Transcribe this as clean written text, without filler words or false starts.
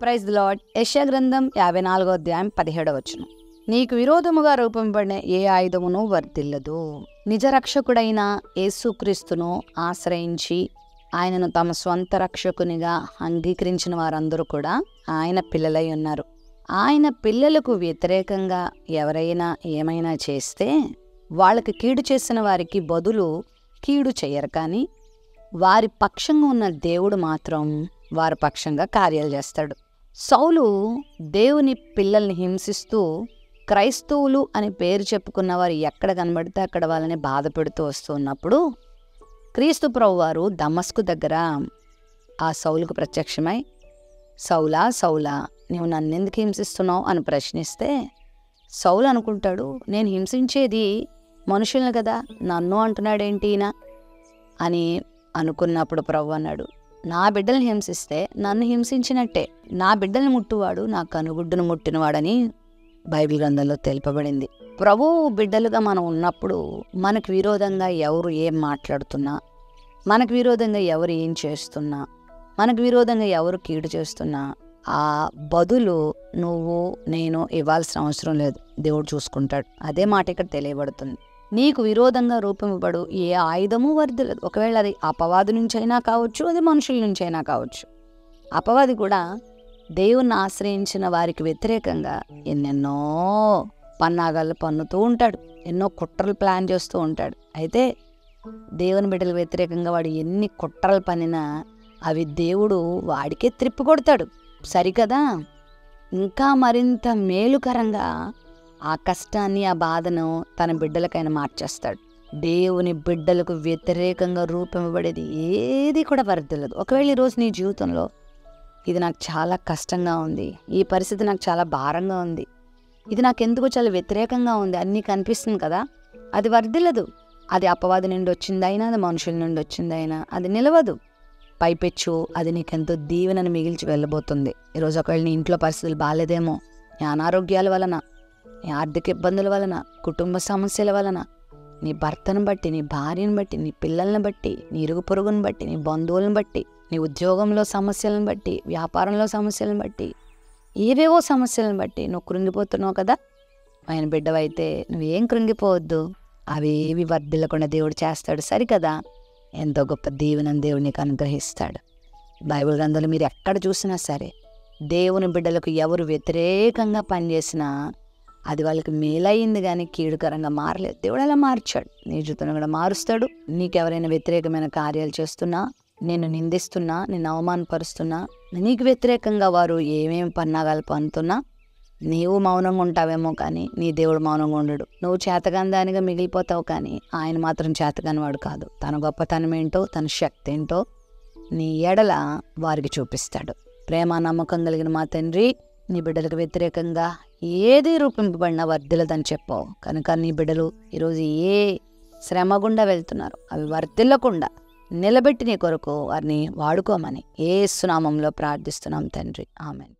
Praise the lord. యెషయా గ్రంథం 54వ అధ్యాయం 17వ వచనం. నీకు విరోధముగా రూపొందబడిన ఏ ఆయుధమును వర్ధిల్లదు. నిజ రక్షకుడైన యేసుక్రీస్తును ఆశ్రయించి ఆయనను తమ స్వంత రక్షకునిగా అంగీకరించిన వారందరూ కూడా ఆయన పిల్లలై ఉన్నారు. ఆయన పిల్లలకు వ్యతిరేకంగా ఎవరైనా ఏమైనా చేస్తే వాళ్ళకి కీడు చేసిన వారికి బదులు కీడు చెయ్యరు, కానీ వారి పక్షంగా ఉన్న దేవుడు మాత్రం వారి పక్షంగా కార్యాలు చేస్తాడు. సౌలు దేవుని పిల్లల్ని హింసిస్తూ క్రైస్తవులు అని పేరు చెప్పుకున్న వారు ఎక్కడ కనబడితే అక్కడ వాళ్ళని బాధ పెడుతూ వస్తూ ఉన్నప్పుడు క్రీస్తు ప్రభువారు దమస్కు దగ్గర ఆ సౌలుకు ప్రత్యక్షమై, సౌలా సౌలా నీవు నన్నెందుకు హింసిస్తున్నావు అని ప్రశ్నిస్తే సౌలు అనుకుంటాడు, నేను హింసించేది మనుషుల్ని కదా, నన్ను అంటున్నాడేంటి ఈయన అని అనుకున్నప్పుడు ప్రభు అన్నాడు, నా బిడ్డల్ని హింసిస్తే నన్ను హింసించినట్టే. నా బిడ్డల్ని ముట్టువాడు నా కనుగుడ్డును ముట్టినవాడని బైబిల్ గ్రంథంలో తెలుపబడింది. ప్రభువు బిడ్డలుగా మనం ఉన్నప్పుడు మనకు విరోధంగా ఎవరు ఏం మాట్లాడుతున్నా, మనకు విరోధంగా ఎవరు ఏం చేస్తున్నా, మనకు విరోధంగా ఎవరు కీడు చేస్తున్నా ఆ బదులు నువ్వు నేను ఇవ్వాల్సిన అవసరం లేదు, దేవుడు చూసుకుంటాడు. అదే మాట ఇక్కడ తెలియబడుతుంది. నీకు విరోధంగా రూపొందబడు ఏ ఆయుధము వర్ధిల్లదు. ఒకవేళ అది అపవాది నుంచి అయినా కావచ్చు, అది మనుషుల నుంచి అయినా కావచ్చు. అపవాది కూడా దేవుణ్ణి ఆశ్రయించిన వారికి వ్యతిరేకంగా ఎన్నెన్నో పన్నాగాలు పన్నుతూ ఉంటాడు, ఎన్నో కుట్రలు ప్లాన్ చేస్తూ ఉంటాడు. అయితే దేవుని బిడ్డలకు వ్యతిరేకంగా వాడు ఎన్ని కుట్రలు పన్నినా అవి దేవుడు వాడికే త్రిప్పి కొడతాడు. సరికదా, ఇంకా మరింత మేలుకరంగా ఆ కష్టాన్ని ఆ బాధను తన బిడ్డలకైనా మార్చేస్తాడు. దేవుని బిడ్డలకు వ్యతిరేకంగా రూపొందబడేది ఏది కూడా వర్ధిల్లదు. ఒకవేళ ఈరోజు నీ జీవితంలో ఇది నాకు చాలా కష్టంగా ఉంది, ఈ పరిస్థితి నాకు చాలా భారంగా ఉంది, ఇది నాకెందుకు చాలా వ్యతిరేకంగా ఉంది అని నీకు అనిపిస్తుంది కదా, అది వర్ధిల్లదు. అది అపవాది నుండి వచ్చిందైనా, అది మనుషుల నుండి వచ్చిందైనా అది నిలవదు. పైపెచ్చు అది నీకెంతో దీవెనను మిగిల్చి వెళ్ళబోతుంది. ఈరోజు ఒకవేళ నీ ఇంట్లో పరిస్థితులు బాగాలేదేమో, నీ అనారోగ్యాల వలన, నీ ఆర్థిక ఇబ్బందుల వలన, కుటుంబ సమస్యల వలన, నీ భర్తను బట్టి, నీ భార్యను బట్టి, నీ పిల్లల్ని బట్టి, నీ ఇరుగు పొరుగును బట్టి, నీ బంధువులను బట్టి, నీ ఉద్యోగంలో సమస్యలను బట్టి, వ్యాపారంలో సమస్యలను బట్టి, ఏవేవో సమస్యలను బట్టి నువ్వు కృంగిపోతున్నావు కదా. ఆయన బిడ్డవైతే నువ్వేం కృంగిపోవద్దు, అవేవి వర్ధిల్లకుండా దేవుడు చేస్తాడు. సరికదా, ఎంతో గొప్ప దీవెనను దేవుడు నీకు అనుగ్రహిస్తాడు. బైబిల్ గ్రంథంలో మీరు ఎక్కడ చూసినా సరే దేవుని బిడ్డలకు ఎవరు వ్యతిరేకంగా పనిచేసినా అది వాళ్ళకి మేలయ్యింది, కానీ కీడుకరంగా మారలేదు. దేవుడు అలా మార్చాడు, నీ జీవితంలో కూడా మారుస్తాడు. నీకెవరైనా వ్యతిరేకమైన కార్యాలు చేస్తున్నా, నేను నిందిస్తున్నా, నేను అవమానపరుస్తున్నా, నీకు వ్యతిరేకంగా వారు ఏమేమి పన్నాగాలు పన్నుతున్నా నీవు మౌనంగా ఉంటావేమో, కానీ నీ దేవుడు మౌనంగా ఉండడు. నువ్వు చేతగాందానిగా మిగిలిపోతావు, కానీ ఆయన మాత్రం చేతగాని వాడు కాదు. తన గొప్పతనం ఏంటో, తన శక్తి ఏంటో నీ ఎడల వారికి చూపిస్తాడు. ప్రేమ నమ్మకం కలిగిన మా తండ్రి, నీ బిడ్డలకు వ్యతిరేకంగా ఏది రూపింపబడినా వర్ధిల్లదని చెప్పావు కనుక నీ బిడ్డలు ఈరోజు ఏ శ్రమ గుండా వెళ్తున్నారు అవి వర్ధిల్లకుండా నిలబెట్టి నీ కొరకు వారిని వాడుకోమని యేసు నామములో ప్రార్థిస్తున్నాం తండ్రి. ఆమేన్.